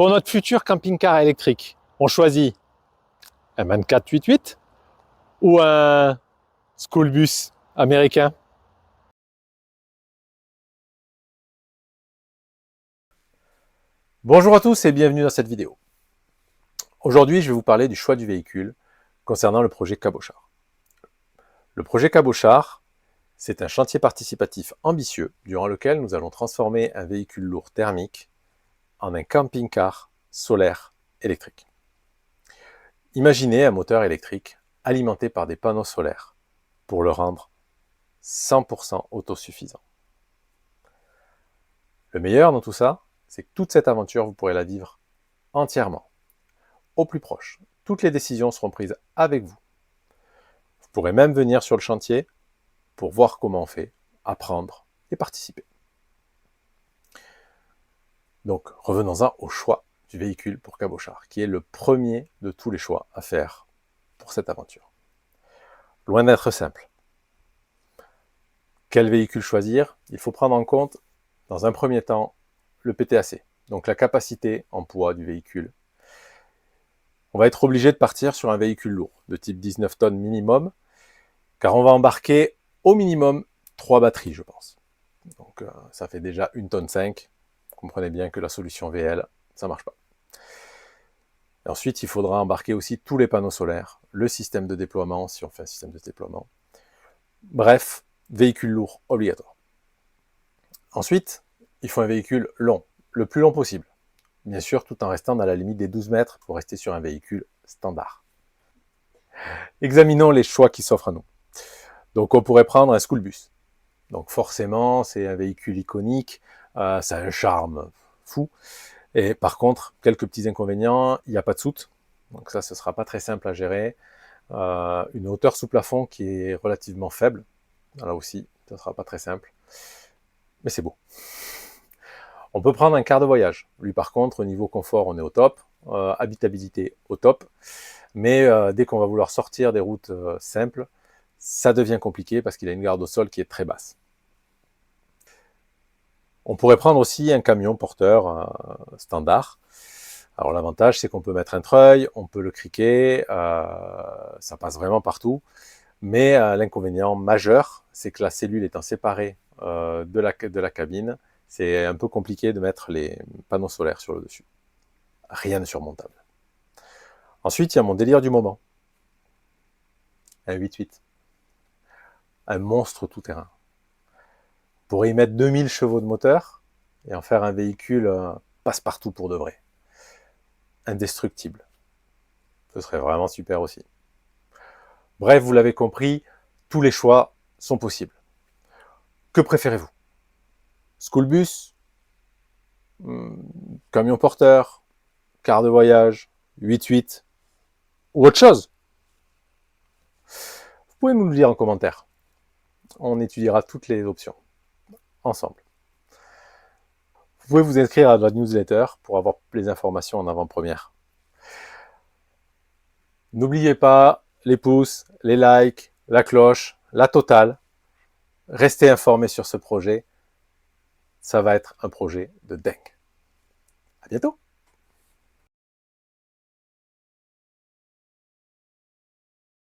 Pour notre futur camping-car électrique, on choisit un 24-88 ou un school bus américain? Bonjour à tous et bienvenue dans cette vidéo. Aujourd'hui, je vais vous parler du choix du véhicule concernant le projet Cabochard. Le projet Cabochard, c'est un chantier participatif ambitieux durant lequel nous allons transformer un véhicule lourd thermique en un camping-car solaire électrique. Imaginez un moteur électrique alimenté par des panneaux solaires pour le rendre 100% autosuffisant. Le meilleur dans tout ça, c'est que toute cette aventure, vous pourrez la vivre entièrement, au plus proche. Toutes les décisions seront prises avec vous. Vous pourrez même venir sur le chantier pour voir comment on fait, apprendre et participer. Donc, revenons-en au choix du véhicule pour Cabochard, qui est le premier de tous les choix à faire pour cette aventure. Loin d'être simple. Quel véhicule choisir? Il faut prendre en compte, dans un premier temps, le PTAC, donc la capacité en poids du véhicule. On va être obligé de partir sur un véhicule lourd, de type 19 tonnes minimum, car on va embarquer au minimum 3 batteries, je pense. Donc ça fait déjà 1,5 tonne. Comprenez bien que la solution VL, ça ne marche pas. Et ensuite, il faudra embarquer aussi tous les panneaux solaires, le système de déploiement, si on fait un système de déploiement. Bref, véhicule lourd obligatoire. Ensuite, il faut un véhicule long, le plus long possible. Bien sûr, tout en restant dans la limite des 12 mètres pour rester sur un véhicule standard. Examinons les choix qui s'offrent à nous. Donc, on pourrait prendre un school bus. Donc, forcément, c'est un véhicule iconique, ça a un charme fou. Et par contre, quelques petits inconvénients, il n'y a pas de soute. Donc ça, ce ne sera pas très simple à gérer. Une hauteur sous plafond qui est relativement faible. Là aussi, ce ne sera pas très simple. Mais c'est beau. On peut prendre un car de voyage. Lui, par contre, au niveau confort, on est au top. Habitabilité, au top. Mais dès qu'on va vouloir sortir des routes simples, ça devient compliqué parce qu'il a une garde au sol qui est très basse. On pourrait prendre aussi un camion porteur standard. Alors l'avantage, c'est qu'on peut mettre un treuil, on peut le criquer, ça passe vraiment partout. Mais l'inconvénient majeur, c'est que la cellule étant séparée de la cabine, c'est un peu compliqué de mettre les panneaux solaires sur le dessus. Rien de surmontable. Ensuite, il y a mon délire du moment. Un 8.8. Un monstre tout-terrain. On pourrait y mettre 2000 chevaux de moteur et en faire un véhicule passe-partout pour de vrai. Indestructible. Ce serait vraiment super aussi. Bref, vous l'avez compris, tous les choix sont possibles. Que préférez-vous? School bus, camion porteur, car de voyage, 8.8 ou autre chose? Vous pouvez nous le dire en commentaire. On étudiera toutes les options ensemble. Vous pouvez vous inscrire à la newsletter pour avoir les informations en avant-première. N'oubliez pas les pouces, les likes, la cloche, la totale. Restez informés sur ce projet. Ça va être un projet de dingue. À bientôt!